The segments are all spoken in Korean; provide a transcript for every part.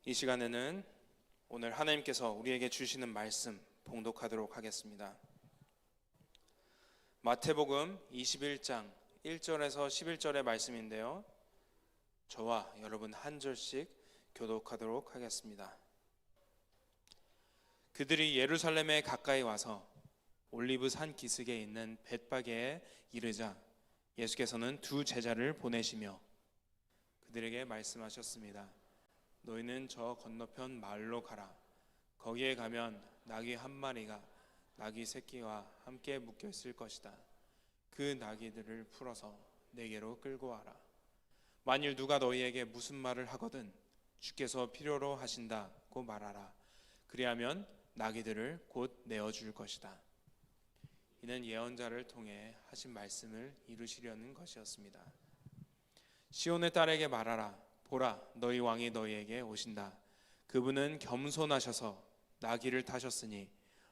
이 시간에는 오늘 하나님께서 우리에게 주시는 말씀 봉독하도록 하겠습니다. 마태복음 21장 1절에서 11절의 말씀인데요, 저와 여러분 한 절씩 교독하도록 하겠습니다. 그들이 예루살렘에 가까이 와서 올리브 산 기슭에 있는 벳바게에 이르자 예수께서는 두 제자를 보내시며 그들에게 말씀하셨습니다. 너희는 저 건너편 마을로 가라. 거기에 가면 나귀 한 마리가 나귀 새끼와 함께 묶여 있을 것이다. 그 나귀들을 풀어서 내게로 끌고 와라. 만일 누가 너희에게 무슨 말을 하거든 주께서 필요로 하신다고 말하라. 그리하면 나귀들을 곧 내어줄 것이다. 이는 예언자를 통해 하신 말씀을 이루시려는 것이었습니다. 시온의 딸에게 말하라. 보라, 너희 왕이 너희에게 오신다. 그분은 겸손하셔서 나귀를 타셨으니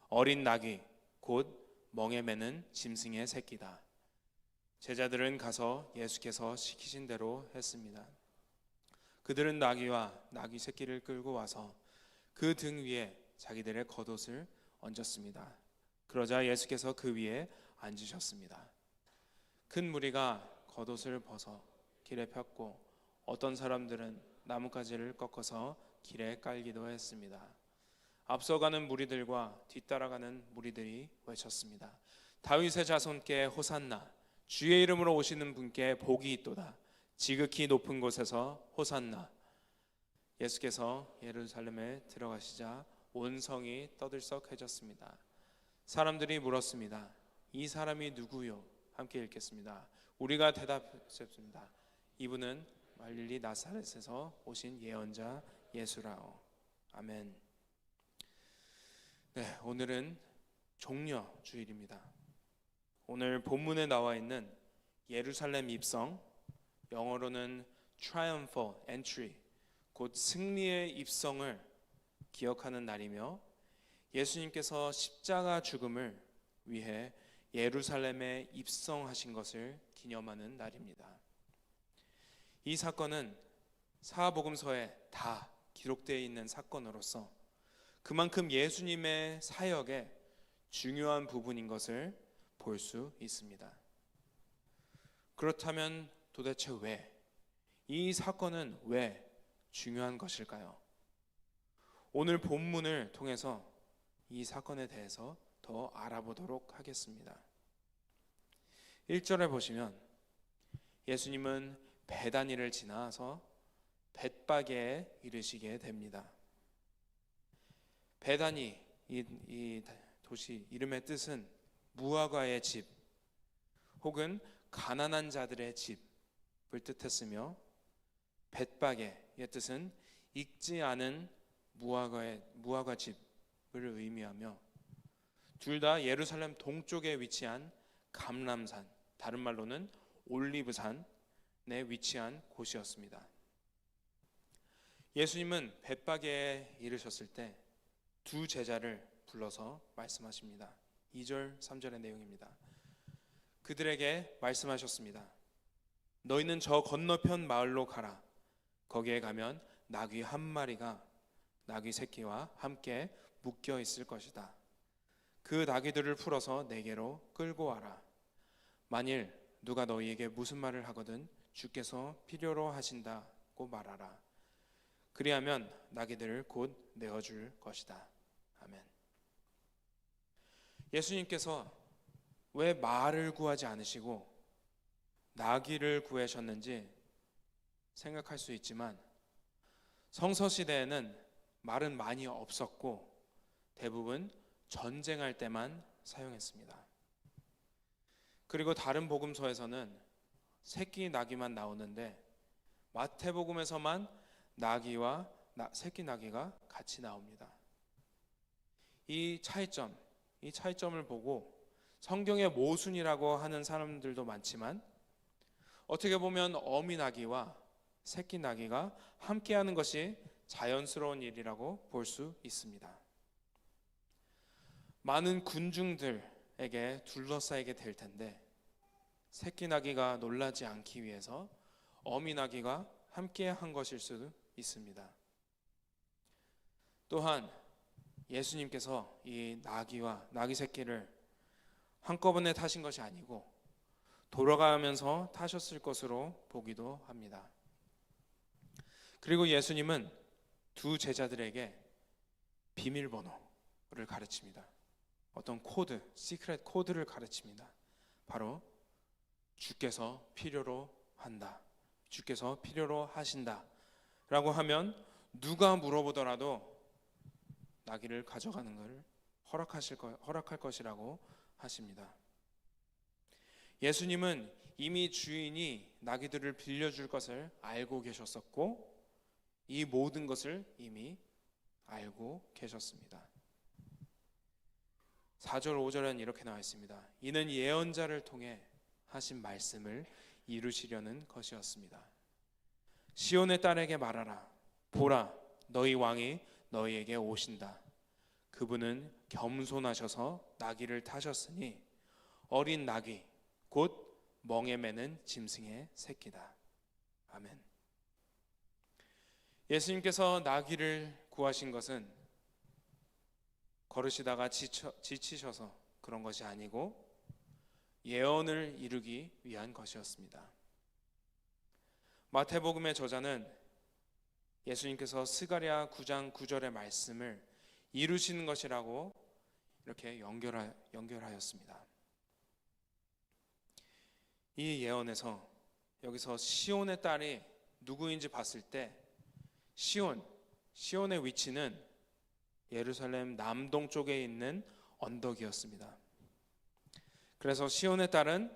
어린 나귀 곧 멍에 매는 짐승의 새끼다. 제자들은 가서 예수께서 시키신 대로 했습니다. 그들은 나귀와 나귀 새끼를 끌고 와서 그 등 위에 자기들의 겉옷을 얹었습니다. 그러자 예수께서 그 위에 앉으셨습니다. 큰 무리가 겉옷을 벗어 길에 폈고 어떤 사람들은 나뭇가지를 꺾어서 길에 깔기도 했습니다. 앞서가는 무리들과 뒤따라가는 무리들이 외쳤습니다. 다윗의 자손께 호산나, 주의 이름으로 오시는 분께 복이 있도다. 지극히 높은 곳에서 호산나. 예수께서 예루살렘에 들어가시자 온 성이 떠들썩해졌습니다. 사람들이 물었습니다. 이 사람이 누구요? 함께 읽겠습니다. 우리가 대답했습니다. 이분은 갈릴리 나사렛에서 오신 예언자 예수라오. 아멘. 네, 오늘은 종려 주일입니다. 오늘 본문에 나와 있는 예루살렘 입성, 영어로는 triumphal entry, 곧 승리의 입성을 기억하는 날이며 예수님께서 십자가 죽음을 위해 예루살렘에 입성하신 것을 기념하는 날입니다. 이 사건은 사복음서에 다 기록되어 있는 사건으로서 그만큼 예수님의 사역의 중요한 부분인 것을 볼 수 있습니다. 그렇다면 도대체 이 사건은 왜 중요한 것일까요? 오늘 본문을 통해서 이 사건에 대해서 더 알아보도록 하겠습니다. 1절에 보시면 예수님은 베다니를 지나서 벳바게에 이르시게 됩니다. 베다니, 이 도시 이름의 뜻은 무화과의 집 혹은 가난한 자들의 집을 뜻했으며 벳바게의 뜻은 익지 않은 무화과 집을 의미하며 둘 다 예루살렘 동쪽에 위치한 감람산, 다른 말로는 올리브산에 위치한 곳이었습니다. 예수님은 벳바게에 이르셨을 때 두 제자를 불러서 말씀하십니다. 2절, 3절의 내용입니다. 그들에게 말씀하셨습니다. 너희는 저 건너편 마을로 가라. 거기에 가면 나귀 한 마리가 나귀 새끼와 함께 묶여 있을 것이다. 그 나귀들을 풀어서 내게로 끌고 와라. 만일 누가 너희에게 무슨 말을 하거든 주께서 필요로 하신다고 말하라. 그리하면 나귀들을 곧 내어줄 것이다. 아멘. 예수님께서 왜 말을 구하지 않으시고 나귀를 구하셨는지 생각할 수 있지만 성서시대에는 말은 많이 없었고 대부분 전쟁할 때만 사용했습니다. 그리고 다른 복음서에서는 새끼 나귀만 나오는데 마태복음에서만 나귀와 새끼 나귀가 같이 나옵니다. 이 차이점을 보고 성경의 모순이라고 하는 사람들도 많지만 어떻게 보면 어미 나귀와 새끼 나귀가 함께하는 것이 자연스러운 일이라고 볼 수 있습니다. 많은 군중들에게 둘러싸이게 될 텐데 새끼 나귀가 놀라지 않기 위해서 어미 나귀가 함께 한 것일 수도 있습니다. 또한 예수님께서 이 나귀와 나귀 새끼를 한꺼번에 타신 것이 아니고 돌아가면서 타셨을 것으로 보기도 합니다. 그리고 예수님은 두 제자들에게 비밀번호를 가르칩니다. 어떤 코드, 시크릿 코드를 가르칩니다. 바로 주께서 필요로 한다, 주께서 필요로 하신다 라고 하면 누가 물어보더라도 나귀를 가져가는 것을 허락할 것이라고 하십니다. 예수님은 이미 주인이 나귀들을 빌려줄 것을 알고 계셨었고 이 모든 것을 이미 알고 계셨습니다. 4절 5절에는 이렇게 나와 있습니다. 이는 예언자를 통해 하신 말씀을 이루시려는 것이었습니다. 시온의 딸에게 말하라. 보라, 너희 왕이 너희에게 오신다. 그분은 겸손하셔서 나귀를 타셨으니 어린 나귀 곧 멍에 매는 짐승의 새끼다. 아멘. 예수님께서 나귀를 구하신 것은 걸으시다가 지치셔서 그런 것이 아니고 예언을 이루기 위한 것이었습니다. 마태복음의 저자는 예수님께서 스가랴 9장 9절의 말씀을 이루시는 것이라고 이렇게 연결하였습니다. 이 예언에서 여기서 시온의 딸이 누구인지 봤을 때 시온의 위치는 예루살렘 남동쪽에 있는 언덕이었습니다. 그래서 시온의 딸은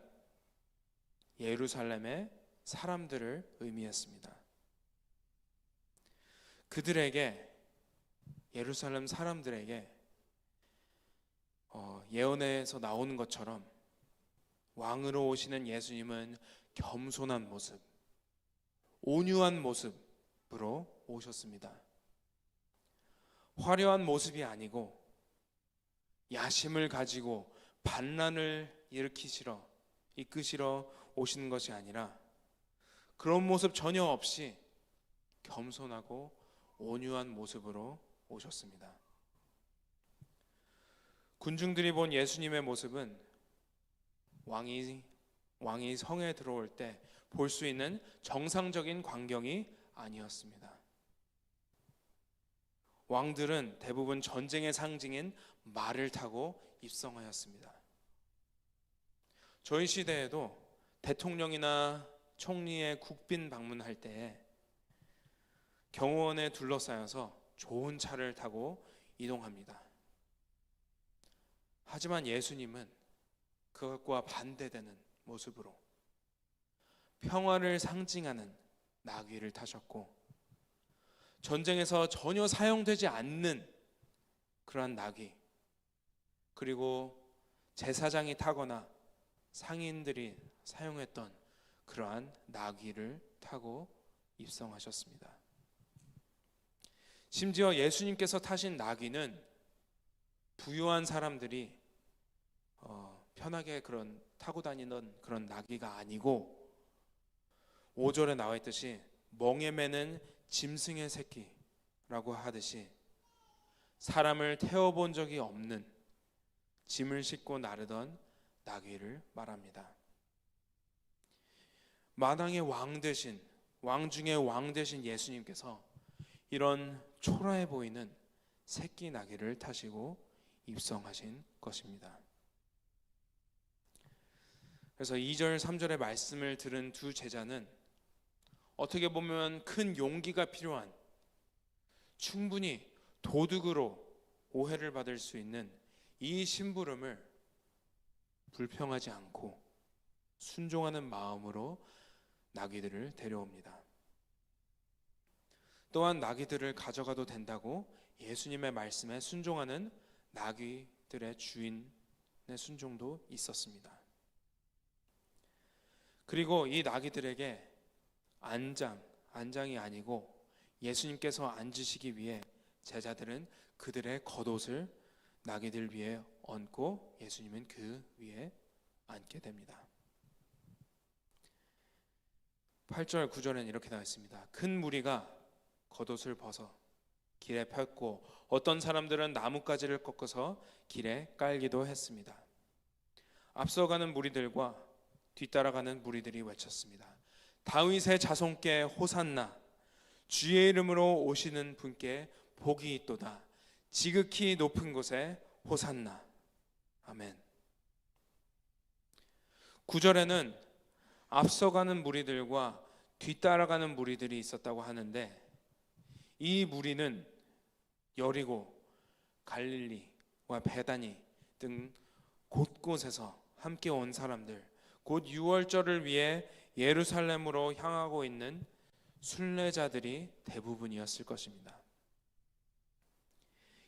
예루살렘의 사람들을 의미했습니다. 예루살렘 사람들에게 예언에서 나오는 것처럼 왕으로 오시는 예수님은 겸손한 모습, 온유한 모습으로 오셨습니다. 화려한 모습이 아니고 야심을 가지고 반란을 이끄시러 오시는 것이 아니라 그런 모습 전혀 없이 겸손하고 온유한 모습으로 오셨습니다. 군중들이 본 예수님의 모습은 왕이 성에 들어올 때 볼 수 있는 정상적인 광경이 아니었습니다. 왕들은 대부분 전쟁의 상징인 말을 타고 입성하였습니다. 저희 시대에도 대통령이나 총리의 국빈 방문할 때에 경호원에 둘러싸여서 좋은 차를 타고 이동합니다. 하지만 예수님은 그것과 반대되는 모습으로 평화를 상징하는 나귀를 타셨고 전쟁에서 전혀 사용되지 않는 그러한 나귀, 그리고 제사장이 타거나 상인들이 사용했던 그러한 나귀를 타고 입성하셨습니다. 심지어 예수님께서 타신 나귀는 부유한 사람들이 편하게 타고 다니던 그런 나귀가 아니고 5절에 나와 있듯이 멍에 매는 짐승의 새끼라고 하듯이 사람을 태워본 적이 없는 짐을 싣고 나르던 나귀를 말합니다. 만왕의 왕 중의 왕 되신 예수님께서 이런 초라해 보이는 새끼 나귀를 타시고 입성하신 것입니다. 그래서 2절 3절의 말씀을 들은 두 제자는 어떻게 보면 큰 용기가 필요한, 충분히 도둑으로 오해를 받을 수 있는 이 심부름을 불평하지 않고 순종하는 마음으로 나귀들을 데려옵니다. 또한 나귀들을 가져가도 된다고 예수님의 말씀에 순종하는 나귀들의 주인의 순종도 있었습니다. 그리고 이 나귀들에게 안장이 아니고 예수님께서 앉으시기 위해 제자들은 그들의 겉옷을 나귀들 위에 얹고 예수님은 그 위에 앉게 됩니다. 8절 9절에는 이렇게 나와 있습니다. 큰 무리가 겉옷을 벗어 길에 폈고 어떤 사람들은 나뭇가지를 꺾어서 길에 깔기도 했습니다. 앞서가는 무리들과 뒤따라가는 무리들이 외쳤습니다. 다윗의 자손께 호산나, 주의 이름으로 오시는 분께 복이 있도다. 지극히 높은 곳에 호산나. 아멘. 9절에는 앞서가는 무리들과 뒤따라가는 무리들이 있었다고 하는데, 이 무리는 여리고 갈릴리와 베다니 등 곳곳에서 함께 온 사람들, 곧 유월절을 위해 예루살렘으로 향하고 있는 순례자들이 대부분이었을 것입니다.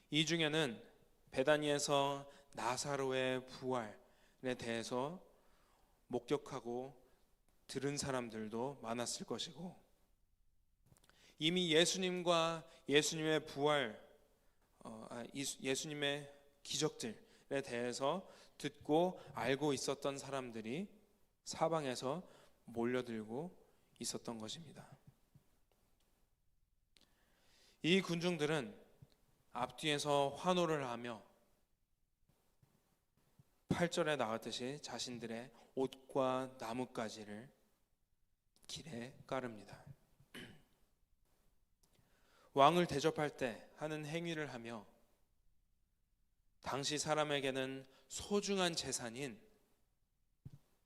이 중에는 베다니에서 나사로의 부활에 대해서 목격하고 들은 사람들도 많았을 것이고, 이미 예수님과 예수님의 부활, 예수님의 기적들에 대해서 듣고 알고 있었던 사람들이 사방에서 몰려들고 있었던 것입니다. 이 군중들은 앞뒤에서 환호를 하며 8절에 나왔듯이 자신들의 옷과 나뭇가지를 길에 깔읍니다. 왕을 대접할 때 하는 행위를 하며 당시 사람에게는 소중한 재산인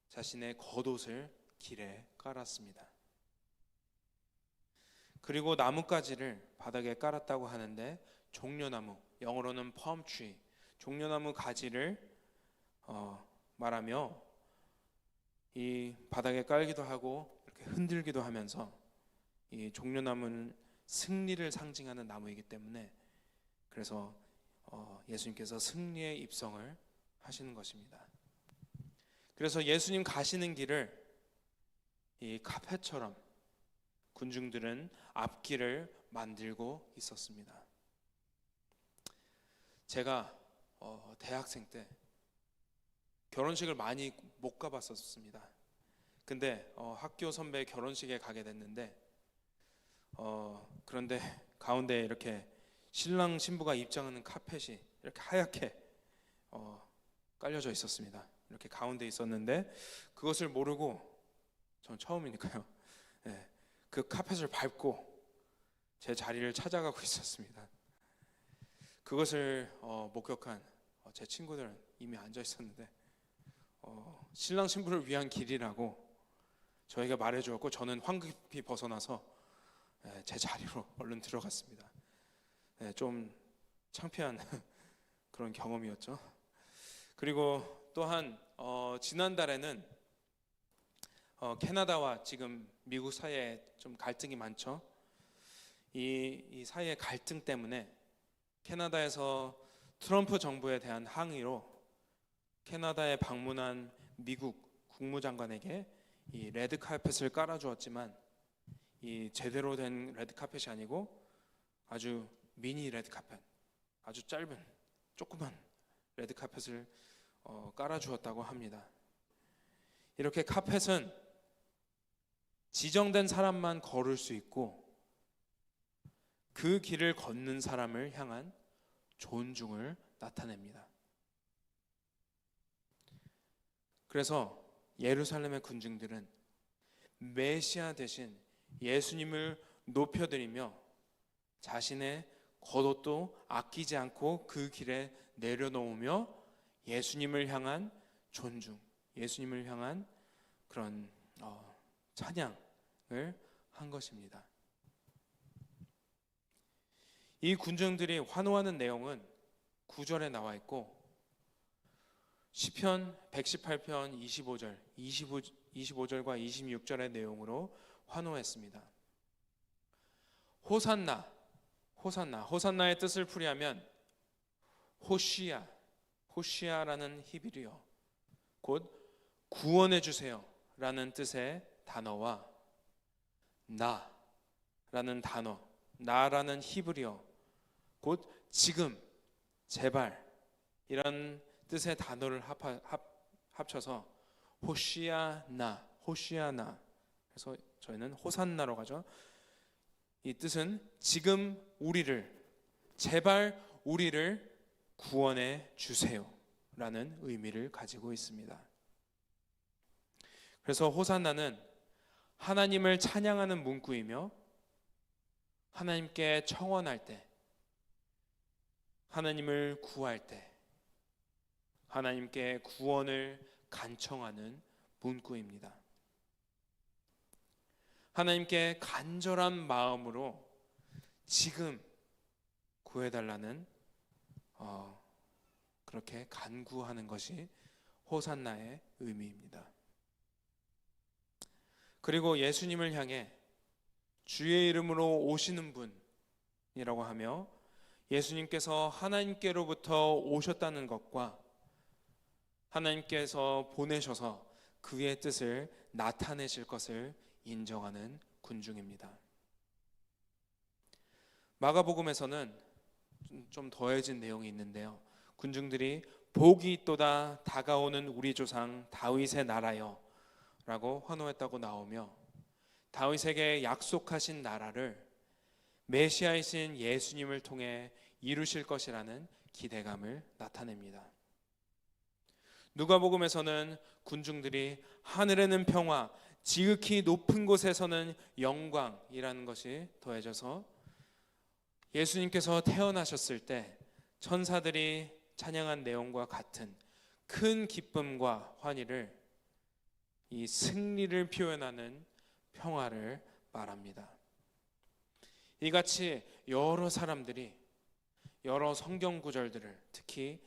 자신의 겉옷을 길에 깔았습니다. 그리고 나뭇가지를 바닥에 깔았다고 하는데, 종려나무, 영어로는 palm tree, 종려나무 가지를 말하며 이 바닥에 깔기도 하고 이렇게 흔들기도 하면서, 이 종려나무는 승리를 상징하는 나무이기 때문에 그래서 예수님께서 승리의 입성을 하시는 것입니다. 그래서 예수님 가시는 길을 이 카펫처럼 군중들은 앞길을 만들고 있었습니다. 제가 대학생 때 결혼식을 많이 못 가봤었습니다. 근데 학교 선배 결혼식에 가게 됐는데, 그런데 가운데 이렇게 신랑 신부가 입장하는 카펫이 이렇게 하얗게 깔려져 있었습니다. 이렇게 가운데 있었는데 그것을 모르고, 전 처음이니까요, 네, 그 카펫을 밟고 제 자리를 찾아가고 있었습니다. 그것을 목격한 제 친구들은 이미 앉아 있었는데 신랑 신부를 위한 길이라고 저에게 말해주었고, 저는 황급히 벗어나서 제 자리로 얼른 들어갔습니다. 좀 창피한 그런 경험이었죠. 그리고 또한 지난달에는 캐나다와 지금 미국 사이에 좀 갈등이 많죠. 이 사이의 갈등 때문에 캐나다에서 트럼프 정부에 대한 항의로 캐나다에 방문한 미국 국무장관에게 이 레드 카펫을 깔아주었지만, 이 제대로 된 레드 카펫이 아니고 아주 미니 레드 카펫, 아주 짧은 조그만 레드 카펫을 깔아주었다고 합니다. 이렇게 카펫은 지정된 사람만 걸을 수 있고 그 길을 걷는 사람을 향한 존중을 나타냅니다. 그래서 예루살렘의 군중들은 메시아 대신 예수님을 높여드리며 자신의 겉옷도 아끼지 않고 그 길에 내려놓으며 예수님을 향한 존중, 예수님을 향한 그런 찬양을 한 것입니다. 이 군중들이 환호하는 내용은 9절에 나와 있고, 시편 118편 25절, 25절과 26절의 내용으로 환호했습니다. 호산나, 호산나, 호산나의 뜻을 풀이하면 호시아, 호시아라는 히브리어, 곧 구원해 주세요 라는 뜻의 단어와 나라는 단어, 나라는 히브리어, 곧 지금, 제발 이런 뜻의 단어를 합쳐서 호시아나, 호시아나. 그래서 저희는 호산나로 가죠. 이 뜻은 지금 우리를 제발 우리를 구원해 주세요 라는 의미를 가지고 있습니다. 그래서 호산나는 하나님을 찬양하는 문구이며 하나님께 청원할 때, 하나님을 구할 때 하나님께 구원을 간청하는 문구입니다. 하나님께 간절한 마음으로 지금 구해달라는 그렇게 간구하는 것이 호산나의 의미입니다. 그리고 예수님을 향해 주의 이름으로 오시는 분이라고 하며 예수님께서 하나님께로부터 오셨다는 것과 하나님께서 보내셔서 그의 뜻을 나타내실 것을 인정하는 군중입니다. 마가복음에서는 좀 더해진 내용이 있는데요. 군중들이 복이 있도다 다가오는 우리 조상 다윗의 나라여 라고 환호했다고 나오며 다윗에게 약속하신 나라를 메시아이신 예수님을 통해 이루실 것이라는 기대감을 나타냅니다. 누가복음에서는 군중들이 하늘에는 평화, 지극히 높은 곳에서는 영광이라는 것이 더해져서 예수님께서 태어나셨을 때 천사들이 찬양한 내용과 같은 큰 기쁨과 환희를, 이 승리를 표현하는 평화를 말합니다. 이같이 여러 사람들이 여러 성경 구절들을, 특히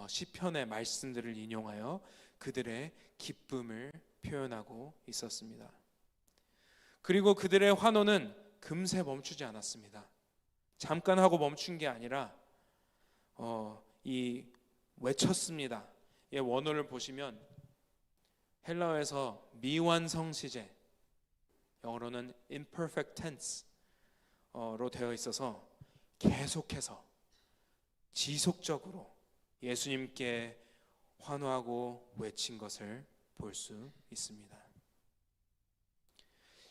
시편의 말씀들을 인용하여 그들의 기쁨을 표현하고 있었습니다. 그리고 그들의 환호는 금세 멈추지 않았습니다. 잠깐 하고 멈춘 게 아니라 이 외쳤습니다. 이 원어를 보시면 헬라어에서 미완성 시제, 영어로는 imperfect tense로 되어 있어서 계속해서 지속적으로 예수님께 환호하고 외친 것을 볼 수 있습니다.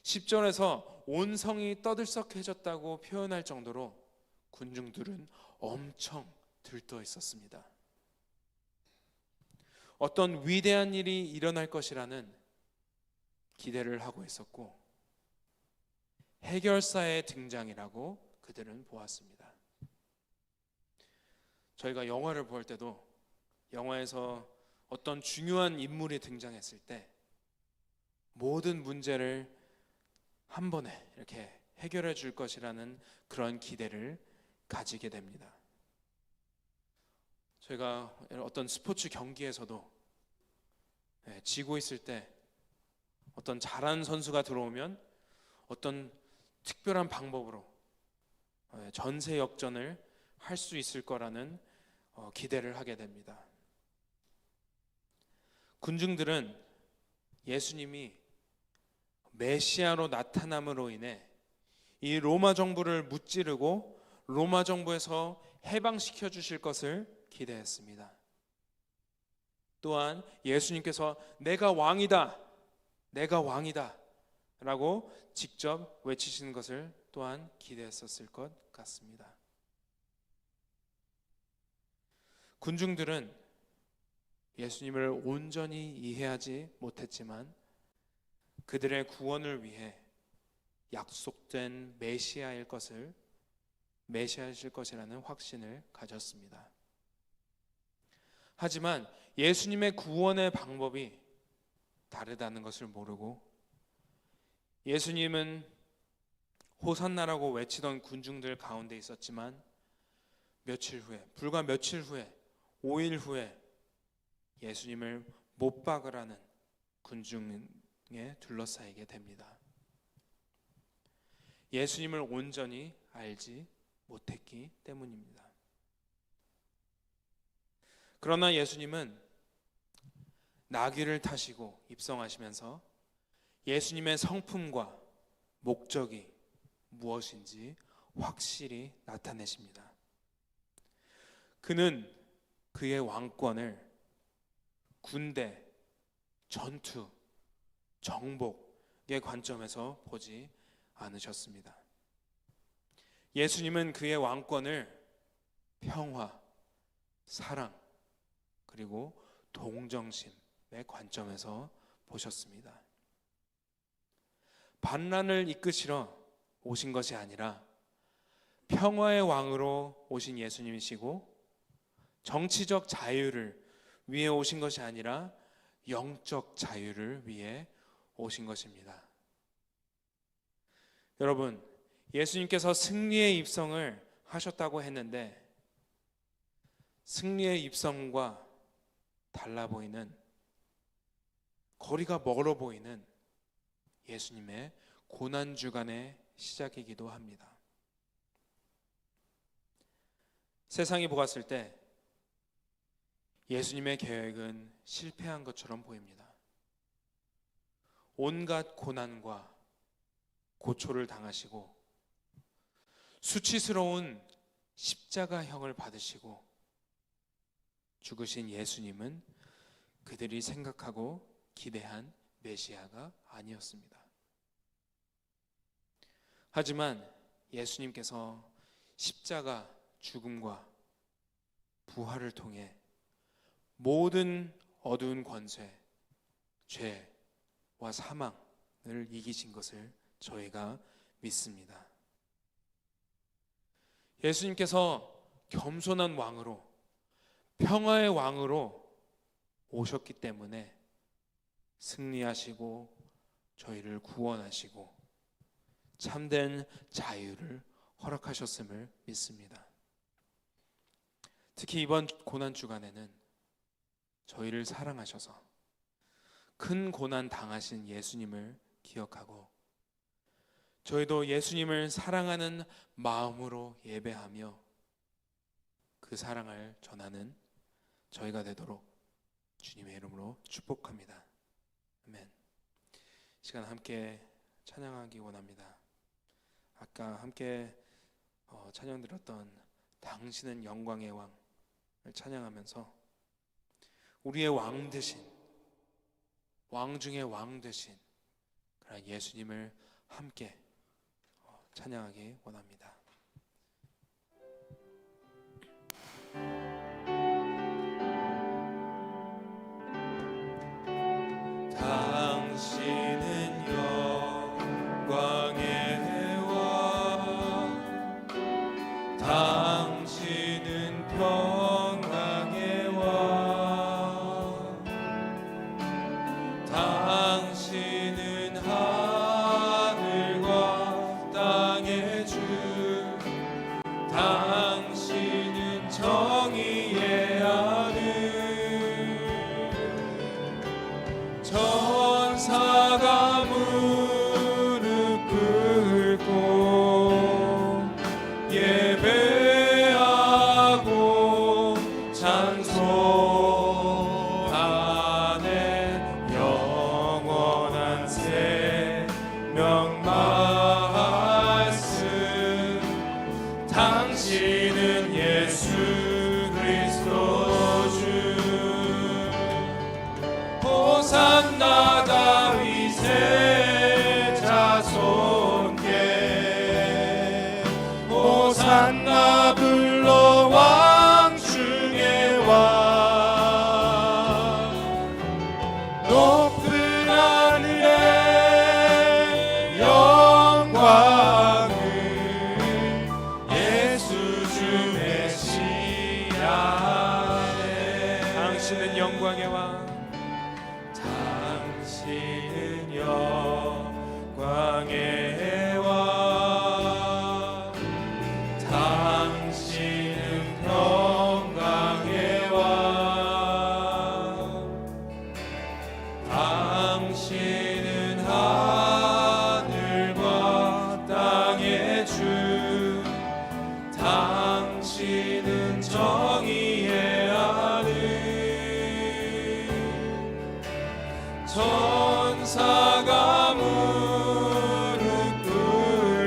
10절에서 온 성이 떠들썩해졌다고 표현할 정도로 군중들은 엄청 들떠 있었습니다. 어떤 위대한 일이 일어날 것이라는 기대를 하고 있었고 해결사의 등장이라고 그들은 보았습니다. 저희가 영화를 볼 때도 영화에서 어떤 중요한 인물이 등장했을 때 모든 문제를 한 번에 이렇게 해결해 줄 것이라는 그런 기대를 가지게 됩니다. 저희가 어떤 스포츠 경기에서도 지고 있을 때 어떤 잘하는 선수가 들어오면 어떤 특별한 방법으로 전세 역전을 할 수 있을 거라는 기대를 하게 됩니다. 군중들은 예수님이 메시아로 나타남으로 인해 이 로마 정부를 무찌르고 로마 정부에서 해방시켜 주실 것을 기대했습니다. 또한 예수님께서 내가 왕이다, 내가 왕이다 라고 직접 외치시는 것을 또한 기대했었을 것 같습니다. 군중들은 예수님을 온전히 이해하지 못했지만 그들의 구원을 위해 약속된 메시아일 것이라는 확신을 가졌습니다. 하지만 예수님의 구원의 방법이 다르다는 것을 모르고 예수님은 호산나라고 외치던 군중들 가운데 있었지만 불과 며칠 후에 5일 후에 예수님을 못 박으라는 군중에 둘러싸이게 됩니다. 예수님을 온전히 알지 못했기 때문입니다. 그러나 예수님은 나귀를 타시고 입성하시면서 예수님의 성품과 목적이 무엇인지 확실히 나타내십니다. 그는 그의 왕권을 군대, 전투, 정복의 관점에서 보지 않으셨습니다. 예수님은 그의 왕권을 평화, 사랑, 그리고 동정심의 관점에서 보셨습니다. 반란을 이끄시러 오신 것이 아니라 평화의 왕으로 오신 예수님이시고, 정치적 자유를 위해 오신 것이 아니라 영적 자유를 위해 오신 것입니다. 여러분, 예수님께서 승리의 입성을 하셨다고 했는데, 승리의 입성과 달라 보이는, 거리가 멀어 보이는 예수님의 고난주간의 시작이기도 합니다. 세상이 보았을 때 예수님의 계획은 실패한 것처럼 보입니다. 온갖 고난과 고초를 당하시고 수치스러운 십자가형을 받으시고 죽으신 예수님은 그들이 생각하고 기대한 메시아가 아니었습니다. 하지만 예수님께서 십자가 죽음과 부활을 통해 모든 어두운 권세, 죄와 사망을 이기신 것을 저희가 믿습니다. 예수님께서 겸손한 왕으로, 평화의 왕으로 오셨기 때문에 승리하시고 저희를 구원하시고 참된 자유를 허락하셨음을 믿습니다. 특히 이번 고난주간에는 저희를 사랑하셔서 큰 고난 당하신 예수님을 기억하고 저희도 예수님을 사랑하는 마음으로 예배하며 그 사랑을 전하는 저희가 되도록 주님의 이름으로 축복합니다. 아멘. 시간 함께 찬양하기 원합니다. 아까 함께 찬양 들었던 당신은 영광의 왕을 찬양하면서 우리의 왕 되신, 왕 중의 왕 되신 그런 예수님을 함께 찬양하기 원합니다. 당신은 영광의 왕, 당신은 평강의 왕, 당신은 하늘과 땅의 주, 당신은 정의의 하늘, 천사가 무릎 꿇고 예배하고 찬송하네 영원한 생명 말씀, 당신은 예수 그리스도 주, 호산나 다윗의 자손께, 호산나 불러 왕 중의 왕, 높은 하늘의 영광을 예수 주 메시아네. 당신은 영광의 왕, 당신은 영광의 왕, 당신은 평강의 왕, 당신은 하늘과 땅의 주, 당신은 정의의 하늘, 천사가 무릎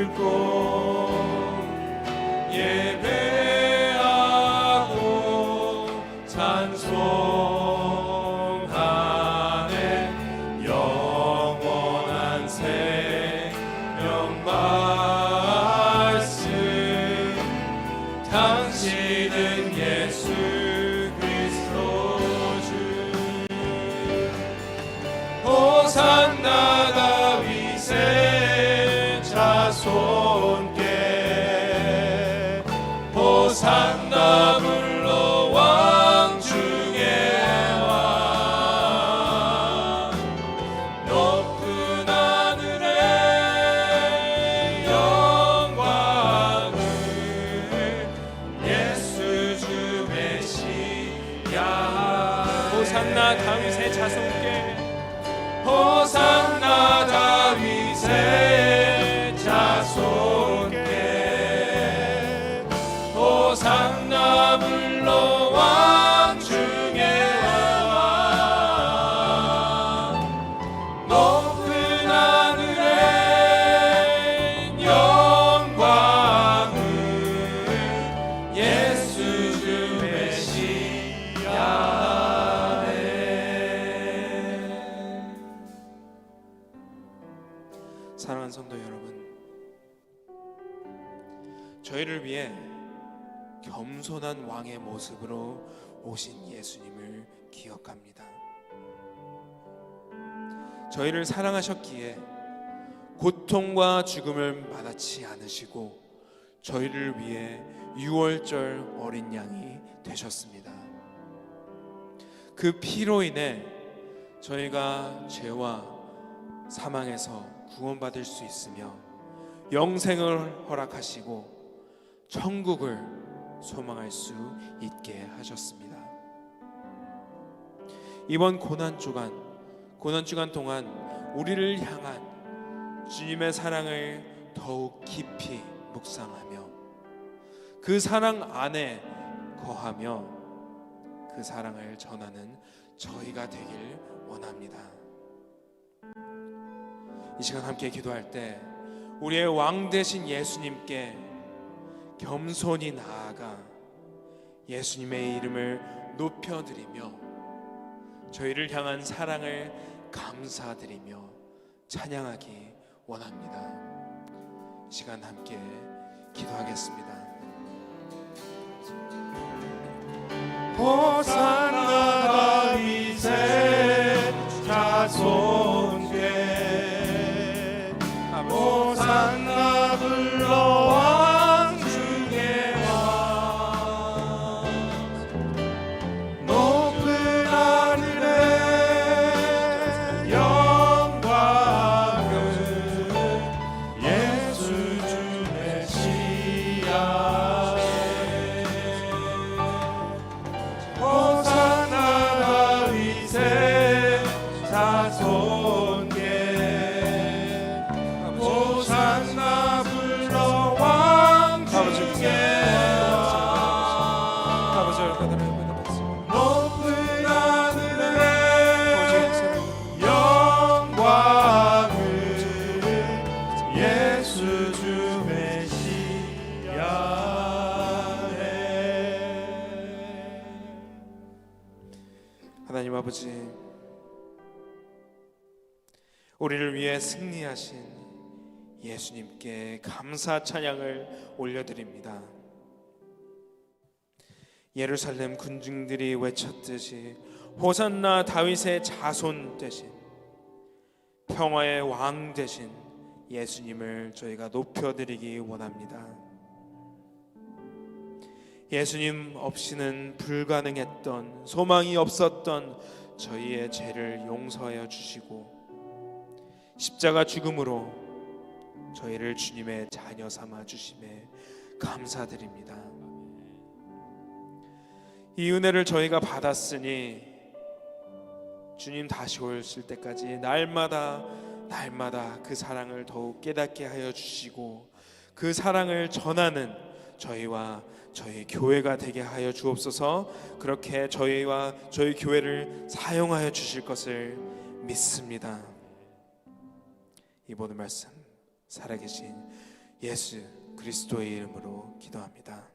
꿇고 예배하고 찬송하네 영원한 생명 말씀, 당신 되시는 예수 그리스도 주 호산나 다윗의 자손께 호산나 불러 왕 중의 왕 높은 하늘의 영광을 예수 주 메시아 호산나 다윗의 자손께 호산나 다윗의 자손께 호산나 불러 왕 중의 왕 높은 하늘의 영광을 예수 주 메시아네. 사랑하는 성도 여러분, 저희를 위해 겸손한 왕의 모습으로 오신 예수님을 기억합니다. 저희를 사랑하셨기에 고통과 죽음을 마다치 않으시고 저희를 위해 유월절 어린 양이 되셨습니다. 그 피로 인해 저희가 죄와 사망에서 구원받을 수 있으며 영생을 허락하시고 천국을 소망할 수 있게 하셨습니다. 이번 고난주간 동안 우리를 향한 주님의 사랑을 더욱 깊이 묵상하며 그 사랑 안에 거하며 그 사랑을 전하는 저희가 되길 원합니다. 이 시간 함께 기도할 때 우리의 왕 되신 예수님께 겸손히 나아가 예수님의 이름을 높여드리며 저희를 향한 사랑을 감사드리며 찬양하기 원합니다. 이 시간 함께 기도하겠습니다. 호산나 다윗의 자손께 호산나 불러 왕 중의 왕 높은 하늘의 영광을 예수 주 메시아에 호산나 다윗의 자손께 호산나 불러 왕 중의 높은 하늘의 영광을 예수 주 메시아에. 하나님 아버지, 우리를 위해 승리하신 예수님께 감사 찬양을 올려드립니다. 예루살렘 군중들이 외쳤듯이 호산나 다윗의 자손 되신 평화의 왕 되신 예수님을 저희가 높여드리기 원합니다. 예수님 없이는 불가능했던, 소망이 없었던 저희의 죄를 용서하여 주시고 십자가 죽음으로 저희를 주님의 자녀 삼아 주심에 감사드립니다. 이 은혜를 저희가 받았으니 주님 다시 오실 때까지 날마다 그 사랑을 더욱 깨닫게 하여 주시고 그 사랑을 전하는 저희와 저희 교회가 되게 하여 주옵소서. 그렇게 저희와 저희 교회를 사용하여 주실 것을 믿습니다. 이 모든 말씀 살아계신 예수 그리스도의 이름으로 기도합니다.